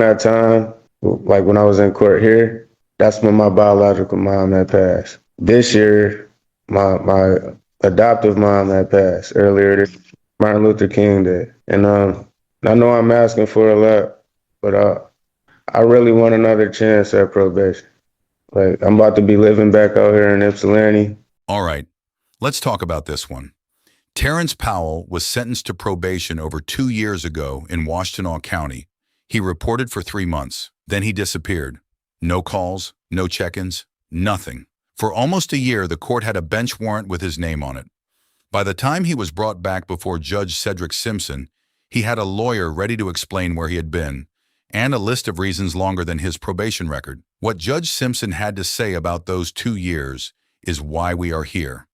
around that time, like when I was in court here, that's when my biological mom had passed. This year, my adoptive mom had passed earlier this Martin Luther King Day. And I know I'm asking for a lot, but I really want another chance at probation. Like, I'm about to be living back out here in Ypsilanti. All right, let's talk about this one. Terrence Powell was sentenced to probation over 2 years ago in Washtenaw County. He reported for 3 months. Then he disappeared. No calls, no check-ins, nothing. For almost a year, the court had a bench warrant with his name on it. By the time he was brought back before Judge Cedric Simpson, he had a lawyer ready to explain where he had been, and a list of reasons longer than his probation record. What Judge Simpson had to say about those 2 years is why we are here.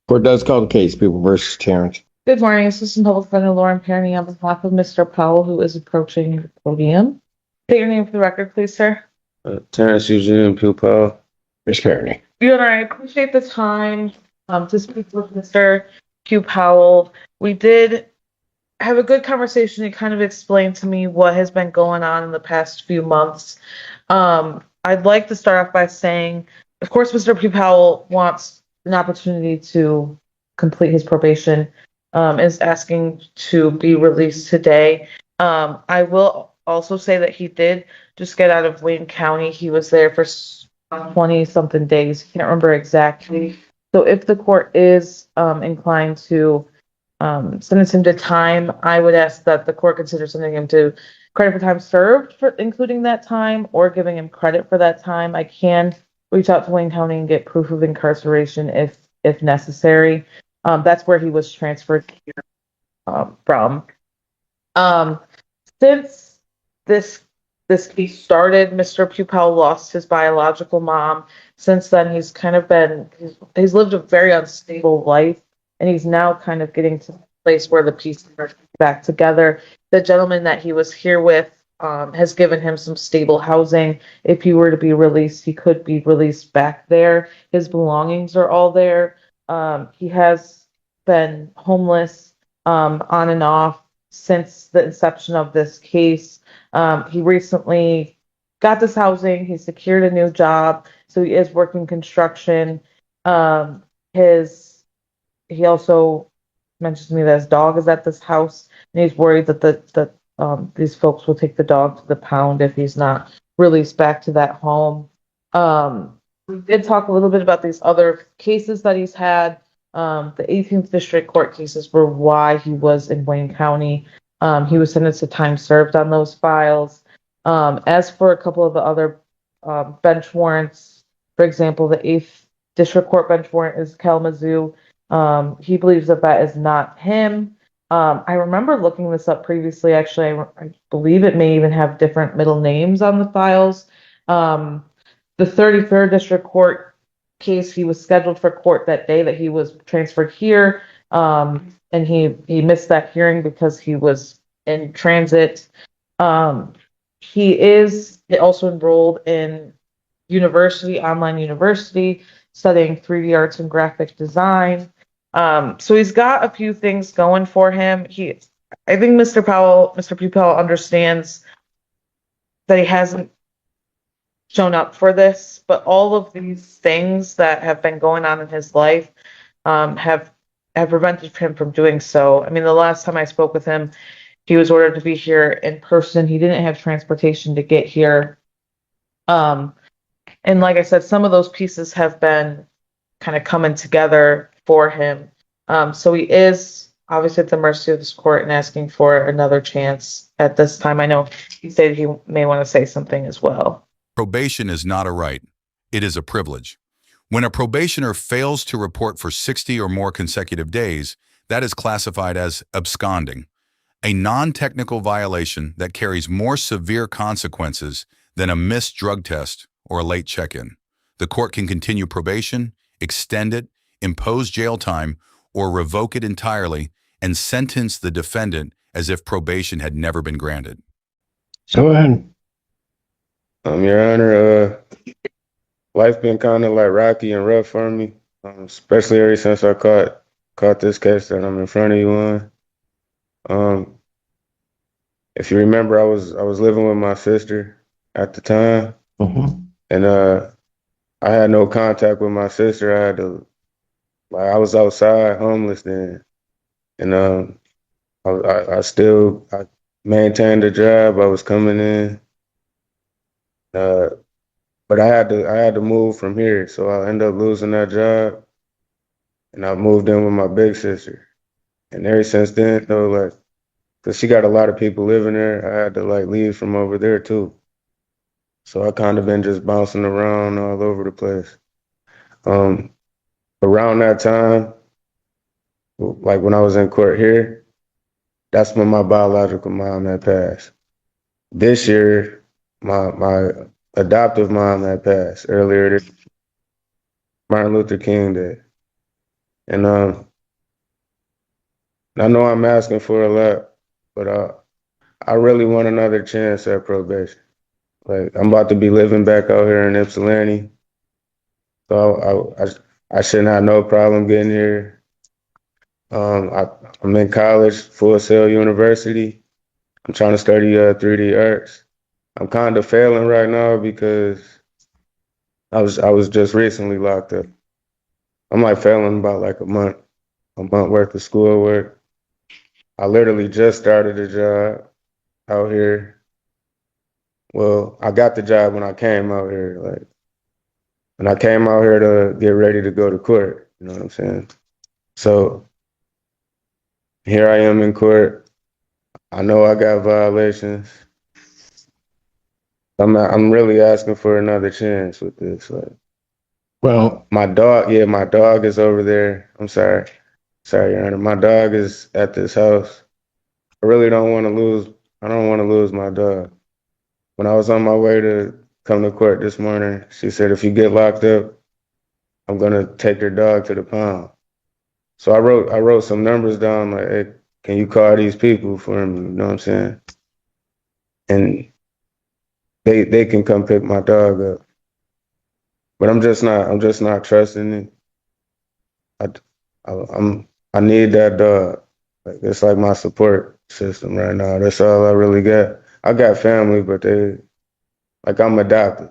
Court does call the case, People versus Terrence. Good morning, Assistant Public Defender Lauren Perny on behalf of Mr. Powell, who is approaching the podium. State your name for the record, please, sir. Terrence Eugene Powell. Ms. Perny. You and I appreciate the time to speak with Mr. Q. Powell. We did have a good conversation. He kind of explained to me what has been going on in the past few months. I'd like to start off by saying, of course, Mr. P. Powell wants an opportunity to complete his probation, is asking to be released today. I will also say that he did just get out of Wayne County. He was there for 20-something days. Can't remember exactly. So if the court is inclined to sentence him to time, I would ask that the court consider sending him to credit for time served, for including that time, or giving him credit for that time. I can reach out to Wayne County and get proof of incarceration if necessary. That's where he was transferred here from. Since this case started, Mr. Pugh Powell lost his biological mom. Since then, he's kind of he's lived a very unstable life, and he's now kind of getting to the place where the pieces are back together. The gentleman that he was here with has given him some stable housing. If he were to be released, he could be released back there. His belongings are all there. He has been homeless on and off since the inception of this case. He recently got this housing. He secured a new job, so he is working construction. He also mentioned to me that his dog is at this house, and he's worried that these folks will take the dog to the pound if he's not released back to that home. We did talk a little bit about these other cases that he's had. The 18th District Court cases were why he was in Wayne County. He was sentenced to time served on those files. As for a couple of the other bench warrants, for example, the 8th District Court bench warrant is Kalamazoo. He believes that is not him. I remember looking this up previously. Actually, I believe it may even have different middle names on the files. The 33rd District Court case, he was scheduled for court that day that he was transferred here, and he missed that hearing because he was in transit. He is also enrolled in online university, studying 3D arts and graphic design. So he's got a few things going for him. I think Mr. P. Powell understands that he hasn't shown up for this, but all of these things that have been going on in his life have prevented him from doing so. I mean, the last time I spoke with him, he was ordered to be here in person. He didn't have transportation to get here. And like I said, some of those pieces have been kind of coming together for him. So he is obviously at the mercy of this court and asking for another chance at this time. I know he said he may want to say something as well. Probation is not a right. It is a privilege. When a probationer fails to report for 60 or more consecutive days, that is classified as absconding, a non-technical violation that carries more severe consequences than a missed drug test or a late check-in. The court can continue probation, extend it, impose jail time, or revoke it entirely and sentence the defendant as if probation had never been granted. Go ahead. Your Honor, life been kind of like rocky and rough for me, especially ever since I caught this case that I'm in front of you on. if you remember, I was living with my sister at the time, Mhm. and I had no contact with my sister. I was outside homeless then, and I maintained the job. I was coming in, uh, but I had to move from here, so I ended up losing that job, and I moved in with my big sister. And ever since then, though, like, cause she got a lot of people living there, I had to like leave from over there too. So I kind of been just bouncing around all over the place. Um, Around that time, like when I was in court here, that's when my biological mom had passed. This year, my adoptive mom had passed earlier this Martin Luther King Day. And I know I'm asking for a lot, but I really want another chance at probation. Like I'm about to be living back out here in Ypsilanti, so I shouldn't have no problem getting here. I'm in college, Full Sail University. I'm trying to study 3D arts. I'm kind of failing right now because I was just recently locked up. I'm like failing about like a month worth of schoolwork. I literally just started a job out here. Well, I got the job when I came out here. Like when I came out here to get ready to go to court. You know what I'm saying? So here I am in court. I know I got violations. I'm really asking for another chance with this. Like Well, my dog is over there. I'm sorry, Your Honor. My dog is at this house. I really don't want to lose. I don't want to lose my dog. When I was on my way to come to court this morning, she said, if you get locked up, I'm gonna take your dog to the pound. So I wrote some numbers down like, hey, can you call these people for me? You know what I'm saying? And they can come pick my dog up. But I'm just not trusting it. I I need that dog. Like it's like my support system right now. That's all I really got. I got family, but they like I'm adopted.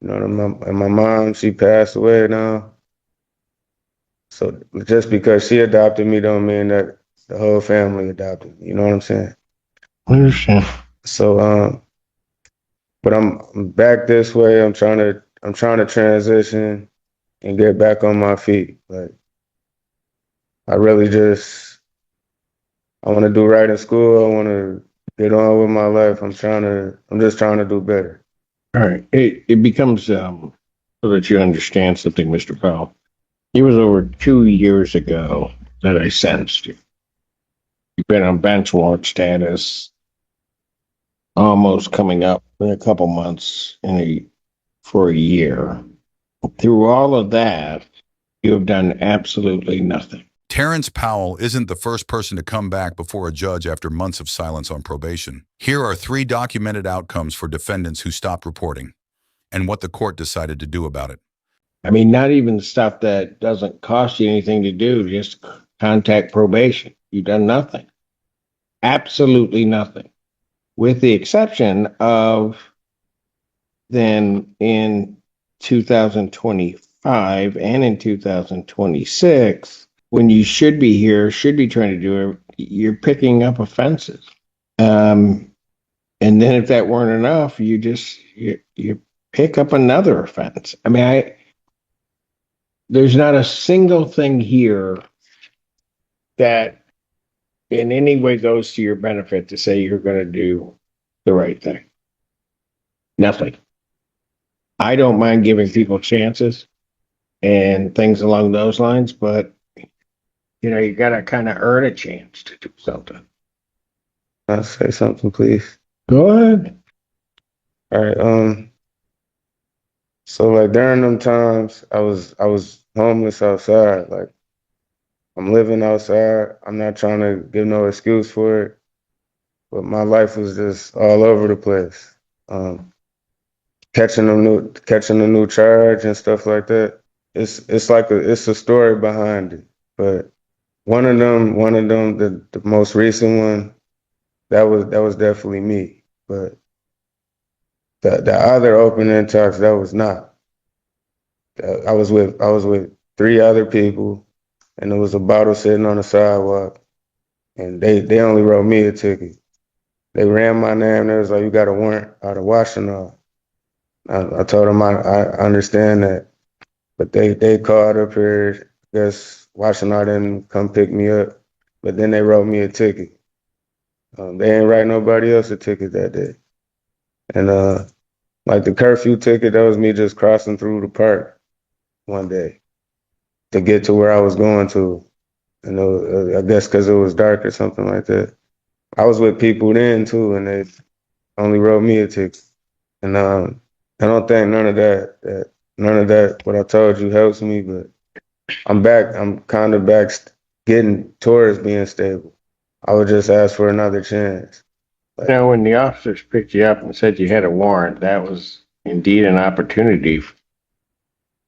You know, and my mom, she passed away now. So just because she adopted me don't mean that the whole family adopted me. You know what I'm saying? I understand. So but I'm back this way. I'm trying to transition and get back on my feet. Like I really just I want to do right in school. I want to get on with my life. I'm just trying to do better. All right. It becomes so that you understand something, Mr. Powell. It was over 2 years ago that I sentenced you. You've been on bench warrant status, almost coming up in a couple months for a year. Through all of that, you have done absolutely nothing. Terrence Powell isn't the first person to come back before a judge after months of silence on probation. Here are 3 documented outcomes for defendants who stopped reporting and what the court decided to do about it. I mean, not even stuff that doesn't cost you anything to do, just contact probation. You've done nothing. Absolutely nothing. With the exception of then in 2025 and in 2026, when you should be here, should be trying to do it, you're picking up offenses. And then if that weren't enough, you pick up another offense. I mean, there's not a single thing here that in any way goes to your benefit to say you're going to do the right thing. Nothing. I don't mind giving people chances and things along those lines, but you got to kind of earn a chance to do something. I'll say something, please. Go ahead. All right. So like during them times, I was homeless outside. Like I'm living outside. I'm not trying to give no excuse for it, but my life was just all over the place. Um, catching a new charge and stuff like that. It's a story behind it. But one of them, the most recent one, that was definitely me. But the other opening talks, that was not. I was with three other people, and there was a bottle sitting on the sidewalk, and they only wrote me a ticket. They ran my name. They was like, "You got a warrant out of Washington." I told them I understand that, but they called up here. I guess Washington didn't come pick me up, but then they wrote me a ticket. They ain't write nobody else a ticket that day, and like the curfew ticket, that was me just crossing through the park one day to get to where I was going to. And I guess because it was dark or something like that. I was with people then too, and they only wrote me a ticket. And I don't think none of that what I told you helps me, but I'm back. I'm kind of back, getting towards being stable. I would just ask for another chance. You know, when the officers picked you up and said you had a warrant, that was indeed an opportunity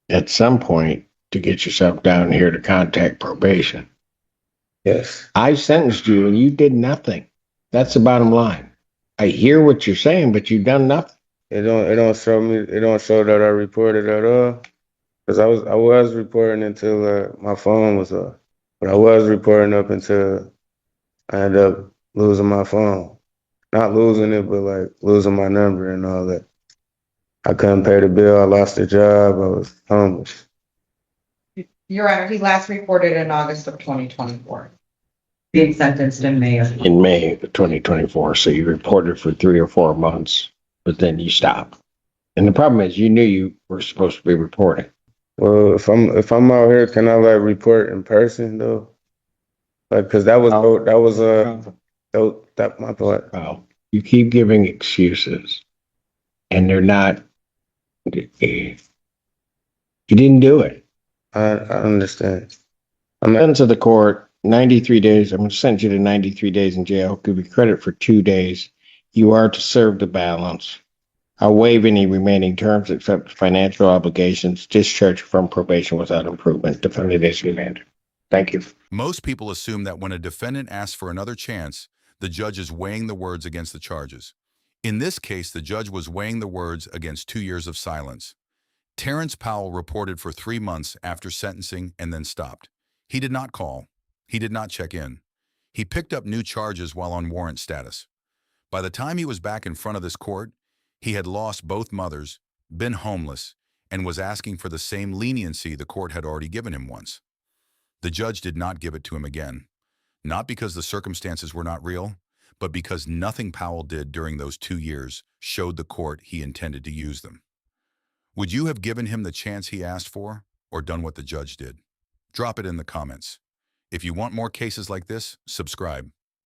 at some point to get yourself down here to contact probation. Yes, I sentenced you and you did nothing. That's the bottom line. I hear what you're saying, but you've done nothing. it don't show that I reported at all. Cause I was reporting until my phone was off, but I was reporting up until I ended up losing my phone. Not losing it, but like losing my number and all that. I couldn't pay the bill. I lost a job. I was homeless. Your Honor, he last reported in August of 2024, being sentenced in May of. In May of 2024. So you reported for 3 or 4 months, but then you stopped. And the problem is you knew you were supposed to be reporting. Well, if I'm out here, can I like report in person though? Like, cause that was that my thought. Well, you keep giving excuses and they're not, you didn't do it. I understand. Sentence of the court, 93 days. I'm going to send you to 93 days in jail. Give you credit for 2 days. You are to serve the balance. I'll waive any remaining terms except financial obligations. Discharge from probation without improvement. Defendant is remanded. Thank you. Most people assume that when a defendant asks for another chance, the judge is weighing the words against the charges. In this case, the judge was weighing the words against 2 years of silence. Terrence Powell reported for 3 months after sentencing and then stopped. He did not call. He did not check in. He picked up new charges while on warrant status. By the time he was back in front of this court, he had lost both mothers, been homeless, and was asking for the same leniency the court had already given him once. The judge did not give it to him again, not because the circumstances were not real, but because nothing Powell did during those 2 years showed the court he intended to use them. Would you have given him the chance he asked for, or done what the judge did? Drop it in the comments. If you want more cases like this, subscribe.